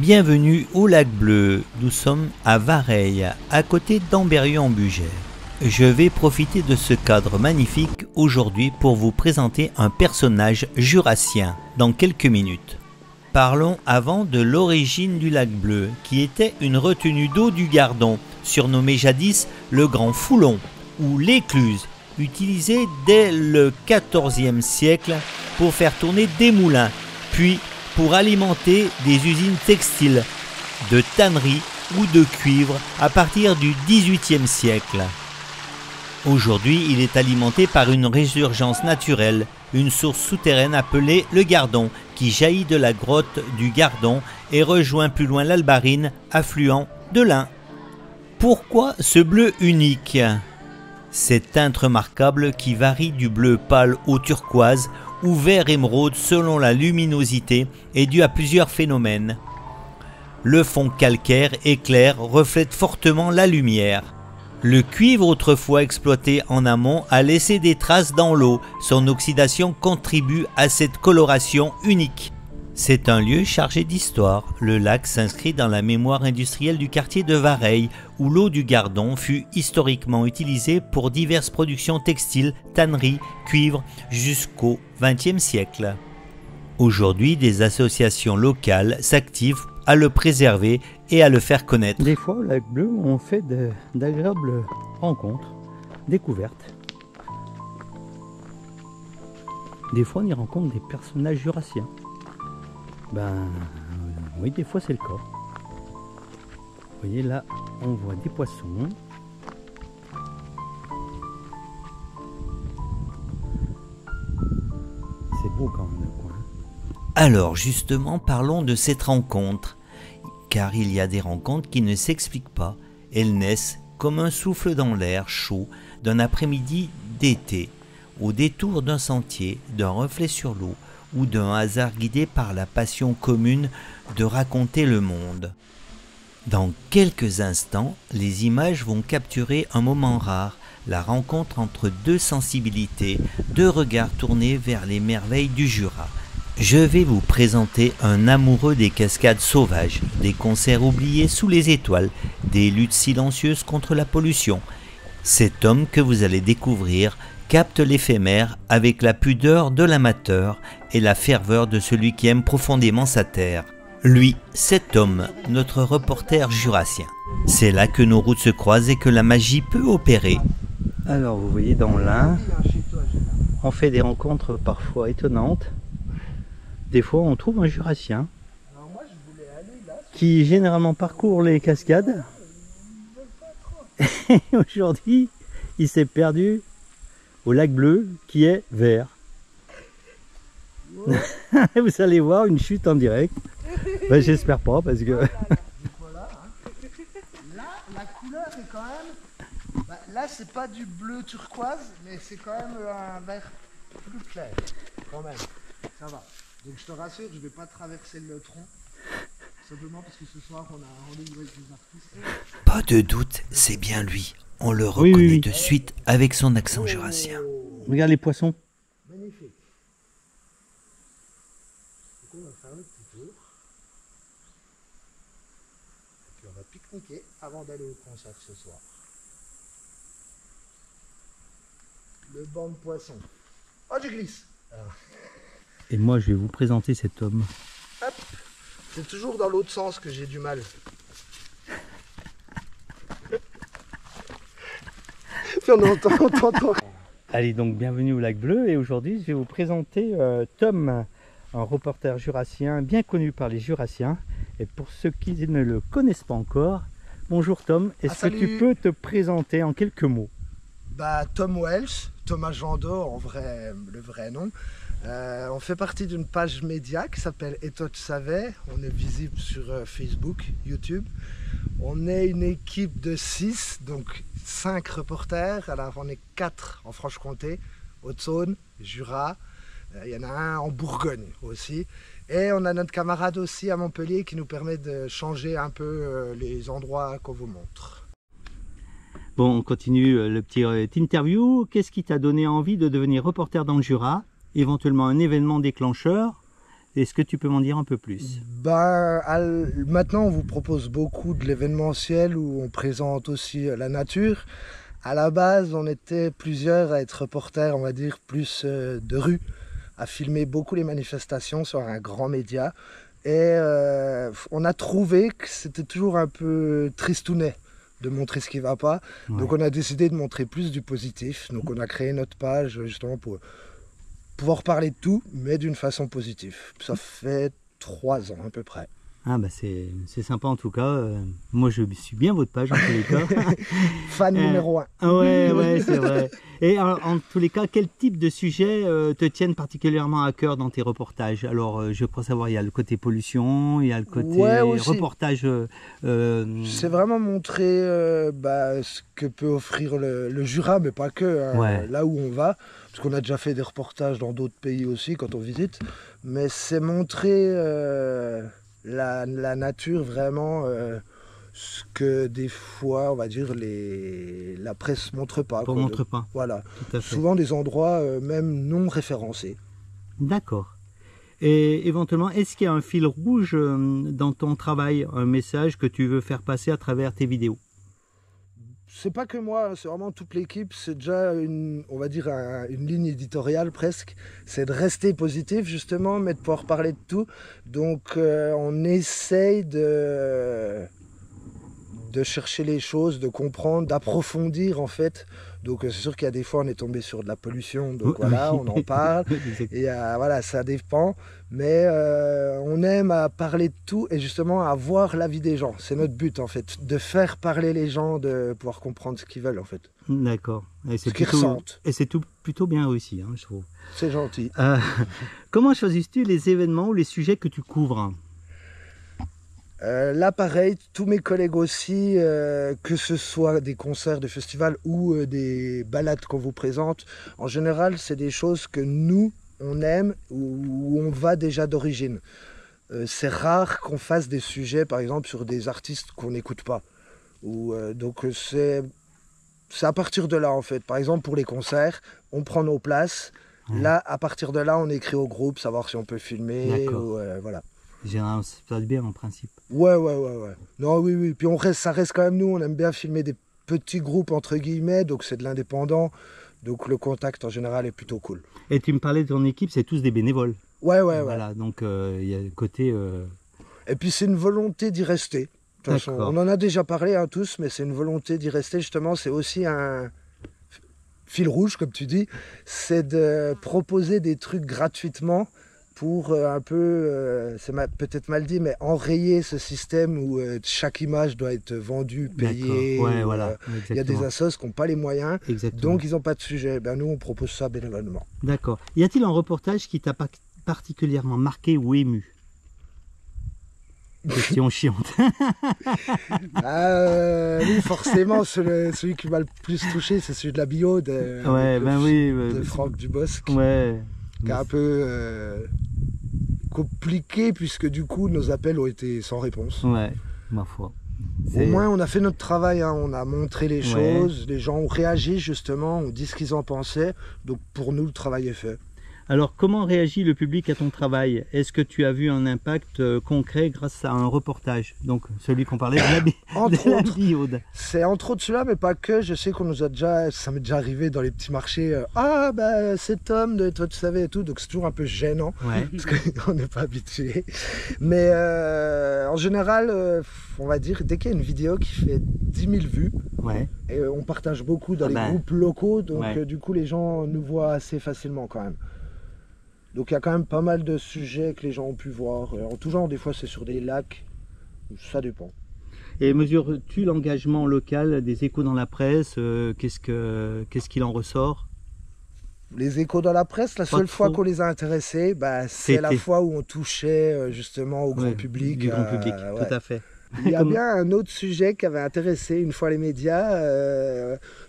Bienvenue au Lac Bleu, nous sommes à Vareilles, à côté d'Ambérieu-en-Bugey. Je vais profiter de ce cadre magnifique aujourd'hui pour vous présenter un personnage jurassien dans quelques minutes. Parlons avant de l'origine du Lac Bleu, qui était une retenue d'eau du Gardon, surnommée jadis le Grand Foulon ou l'écluse, utilisée dès le XIVe siècle pour faire tourner des moulins, puis pour alimenter des usines textiles, de tannerie ou de cuivre à partir du XVIIIe siècle. Aujourd'hui, il est alimenté par une résurgence naturelle, une source souterraine appelée le Gardon, qui jaillit de la grotte du Gardon et rejoint plus loin l'Albarine, affluent de l'Ain. Pourquoi ce bleu unique ? Cette teinte remarquable qui varie du bleu pâle au turquoise ou vert émeraude selon la luminosité est due à plusieurs phénomènes. Le fond calcaire et clair reflète fortement la lumière. Le cuivre autrefois exploité en amont a laissé des traces dans l'eau. Son oxydation contribue à cette coloration unique. C'est un lieu chargé d'histoire. Le lac s'inscrit dans la mémoire industrielle du quartier de Vareilles, où l'eau du Gardon fut historiquement utilisée pour diverses productions textiles, tanneries, cuivre, jusqu'au XXe siècle. Aujourd'hui, des associations locales s'activent à le préserver et à le faire connaître. Des fois, au Lac Bleu, on fait d'agréables rencontres, découvertes. Des fois, on y rencontre des personnages jurassiens. Oui, des fois c'est le cas. Vous voyez là, on voit des poissons. C'est beau quand même le coin. Alors justement, parlons de cette rencontre. Car il y a des rencontres qui ne s'expliquent pas. Elles naissent comme un souffle dans l'air chaud d'un après-midi d'été, au détour d'un sentier, d'un reflet sur l'eau, ou d'un hasard guidé par la passion commune de raconter le monde. Dans quelques instants, les images vont capturer un moment rare, la rencontre entre deux sensibilités, deux regards tournés vers les merveilles du Jura. Je vais vous présenter un amoureux des cascades sauvages, des concerts oubliés sous les étoiles, des luttes silencieuses contre la pollution. Cet homme que vous allez découvrir capte l'éphémère avec la pudeur de l'amateur et la ferveur de celui qui aime profondément sa terre. Lui, cet homme, notre reporter jurassien. C'est là que nos routes se croisent et que la magie peut opérer. Alors vous voyez dans l'Ain, on fait des rencontres parfois étonnantes. Des fois on trouve un jurassien qui généralement parcourt les cascades. Et aujourd'hui, il s'est perdu au Lac Bleu qui est vert. Wow. Vous allez voir une chute en direct. J'espère pas parce que... Voilà, hein. Là, la couleur est quand même... là, c'est pas du bleu turquoise, mais c'est quand même un vert plus clair. Quand même, ça va. Donc je te rassure, je vais pas traverser le tronc. Simplement parce que ce soir, on a un rendez-vous avec des artistes. Pas de doute, c'est bien lui. On le reconnaît de suite avec son accent jurassien. Regarde les poissons. Magnifique. Donc on va faire le petit tour. Et puis on va pique-niquer avant d'aller au concert ce soir. Le banc de poissons. Oh, je glisse. Alors. Et moi, je vais vous présenter cet homme. Hop. C'est toujours dans l'autre sens que j'ai du mal. On entend. Allez, donc bienvenue au Lac Bleu et aujourd'hui je vais vous présenter Tom, un reporter jurassien bien connu par les jurassiens. Et pour ceux qui ne le connaissent pas encore, bonjour Tom, est-ce que tu peux te présenter en quelques mots? Tom Welsh, Thomas Jandot le vrai nom. On fait partie d'une page média qui s'appelle Et toi tu savais. On est visible sur Facebook, YouTube. On est une équipe de 6, donc 5 reporters. Alors on est 4 en Franche-Comté, Haute-Saône, Jura. Il y en a un en Bourgogne aussi. Et on a notre camarade aussi à Montpellier qui nous permet de changer un peu les endroits qu'on vous montre. Bon, on continue le petit interview. Qu'est-ce qui t'a donné envie de devenir reporter dans le Jura? Éventuellement un événement déclencheur? Est-ce que tu peux m'en dire un peu plus? Maintenant, on vous propose beaucoup de l'événementiel où on présente aussi la nature. À la base, on était plusieurs à être reporters, on va dire, plus de rue, à filmer beaucoup les manifestations sur un grand média. Et on a trouvé que c'était toujours un peu tristounet de montrer ce qui ne va pas. Ouais. Donc on a décidé de montrer plus du positif. Donc on a créé notre page justement pour pouvoir parler de tout, mais d'une façon positive. Ça fait 3 ans à peu près. Ah bah c'est sympa en tout cas. Moi je suis bien votre page en tous les cas. Fan numéro 1. Ouais, c'est vrai. Et en tous les cas, quel type de sujets te tiennent particulièrement à cœur dans tes reportages? Alors je crois savoir, il y a le côté pollution, il y a le côté reportage. C'est vraiment montrer ce que peut offrir le Jura, mais pas que, hein, là où on va. Parce qu'on a déjà fait des reportages dans d'autres pays aussi quand on visite. Mais c'est montrer... La nature vraiment, ce que des fois, on va dire, la presse ne montre pas. Montre pas. Voilà. Souvent des endroits même non référencés. D'accord. Et éventuellement, est-ce qu'il y a un fil rouge dans ton travail, un message que tu veux faire passer à travers tes vidéos? C'est pas que moi, c'est vraiment toute l'équipe. C'est déjà on va dire une ligne éditoriale presque. C'est de rester positif justement, mais de pouvoir parler de tout. Donc on essaye de chercher les choses, de comprendre, d'approfondir en fait. Donc c'est sûr qu'il y a des fois on est tombé sur de la pollution, donc voilà, on en parle. Et voilà, ça dépend. Mais on aime à parler de tout et justement à voir l'avis des gens. C'est notre but en fait, de faire parler les gens, de pouvoir comprendre ce qu'ils veulent en fait. D'accord. Ce qu'ils ressentent. Et c'est plutôt bien réussi, hein, je trouve. C'est gentil. Comment choisis-tu les événements ou les sujets que tu couvres? Là pareil, tous mes collègues aussi, que ce soit des concerts, des festivals ou des balades qu'on vous présente, en général c'est des choses que nous on aime ou on va déjà d'origine. C'est rare qu'on fasse des sujets par exemple sur des artistes qu'on n'écoute pas. Donc c'est à partir de là en fait. Par exemple pour les concerts, on prend nos places. Là à partir de là on écrit au groupe, savoir si on peut filmer. Voilà. Ça se passe bien en principe. Ouais. Non, oui. Puis ça reste quand même nous, on aime bien filmer des petits groupes entre guillemets, donc c'est de l'indépendant. Donc le contact en général est plutôt cool. Et tu me parlais de ton équipe, c'est tous des bénévoles. Ouais. Voilà, donc il y a le côté... Et puis c'est une volonté d'y rester. De toute façon, on en a déjà parlé hein, tous, mais c'est une volonté d'y rester justement. C'est aussi un fil rouge, comme tu dis, c'est de proposer des trucs gratuitement pour un peu, c'est peut-être mal dit, mais enrayer ce système où chaque image doit être vendue, payée. Voilà, il y a des assos qui n'ont pas les moyens, donc ils n'ont pas de sujet. Nous, on propose ça bénévolement. D'accord. Y a-t-il un reportage qui t'a particulièrement marqué ou ému? Question chiante. Oui, forcément, celui qui m'a le plus touché, c'est celui de la bio de Franck Dubosc. Qui est un peu compliqué puisque du coup nos appels ont été sans réponse. Ouais, ma foi. Au moins on a fait notre travail, hein. On a montré les choses, les gens ont réagi justement, ont dit ce qu'ils en pensaient, donc pour nous le travail est fait. Alors comment réagit le public à ton travail? Est-ce que tu as vu un impact concret grâce à un reportage? Donc celui qu'on parlait de la biode. C'est entre autres celui-là, mais pas que. Je sais qu'on nous a déjà, ça m'est déjà arrivé dans les petits marchés, c'est Tom de Toi tu savais et tout, donc c'est toujours un peu gênant, parce qu'on n'est pas habitué. Mais en général, on va dire, dès qu'il y a une vidéo qui fait 10 000 vues, et on partage beaucoup dans les groupes locaux, donc du coup les gens nous voient assez facilement quand même. Donc il y a quand même pas mal de sujets que les gens ont pu voir. En tout genre, des fois c'est sur des lacs, ça dépend. Et mesures-tu l'engagement local des échos dans la presse? Qu'est-ce qu'il en ressort? Les échos dans la presse, la seule fois qu'on les a intéressés, c'est la fois où on touchait justement au grand public. Du grand public, tout à fait. Il y a bien un autre sujet qui avait intéressé une fois les médias,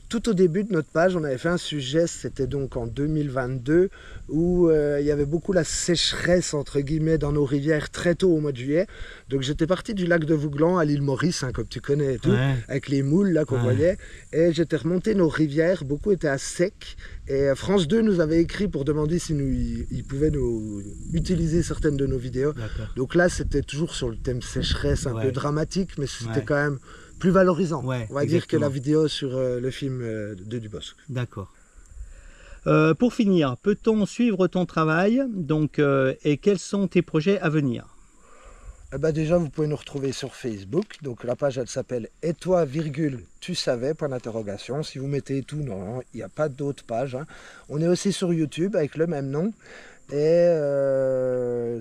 tout au début de notre page, on avait fait un sujet, c'était donc en 2022, où il y avait beaucoup la sécheresse, entre guillemets, dans nos rivières très tôt au mois de juillet. Donc j'étais parti du lac de Vouglan à l'île Maurice, hein, comme tu connais et tout, avec les moules là qu'on voyait. Et j'étais remonté nos rivières, beaucoup étaient à sec. Et France 2 nous avait écrit pour demander si ils pouvaient nous utiliser certaines de nos vidéos. Donc là, c'était toujours sur le thème sécheresse, un peu dramatique, mais c'était quand même plus valorisant, on va dire, que la vidéo sur le film de Dubosc. D'accord. Pour finir, peut-on suivre ton travail donc, et quels sont tes projets à venir? Déjà, vous pouvez nous retrouver sur Facebook. Donc la page, elle s'appelle « Et toi, virgule, tu savais ?» point d'interrogation. Si vous mettez tout, non, il n'y a pas d'autre page. Hein. On est aussi sur YouTube avec le même nom. Et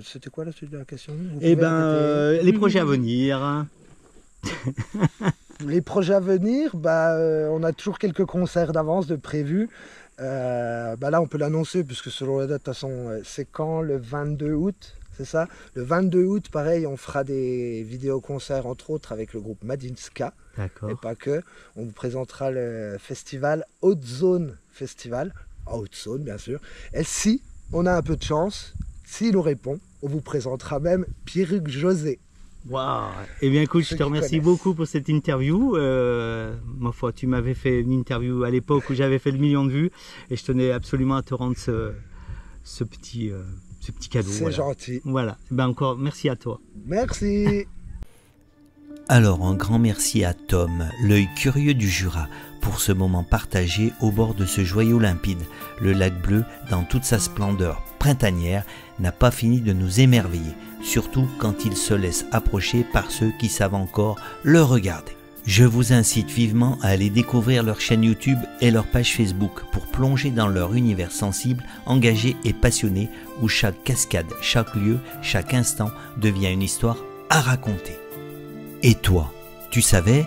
c'était quoi la suite de la question? Les projets à venir. Les projets à venir, on a toujours quelques concerts d'avance de prévus. Là, on peut l'annoncer, puisque selon la date, de toute façon, c'est quand? Le 22 août, c'est ça? Le 22 août, pareil, on fera des vidéos-concerts, entre autres, avec le groupe Madinska. Et pas que. On vous présentera le festival Haute Zone Festival. En Haute Zone, bien sûr. Et si on a un peu de chance, s'il nous répond, on vous présentera même Pierruc José. Waouh! Eh bien écoute, je te remercie beaucoup pour cette interview. Ma foi, tu m'avais fait une interview à l'époque où j'avais fait le 1 million de vues et je tenais absolument à te rendre ce petit cadeau. C'est gentil. Voilà. Encore merci à toi. Merci. Alors un grand merci à Tom, l'œil curieux du Jura, pour ce moment partagé au bord de ce joyau limpide. Le lac bleu, dans toute sa splendeur printanière, n'a pas fini de nous émerveiller, surtout quand il se laisse approcher par ceux qui savent encore le regarder. Je vous incite vivement à aller découvrir leur chaîne YouTube et leur page Facebook pour plonger dans leur univers sensible, engagé et passionné, où chaque cascade, chaque lieu, chaque instant devient une histoire à raconter. Et toi, tu savais ?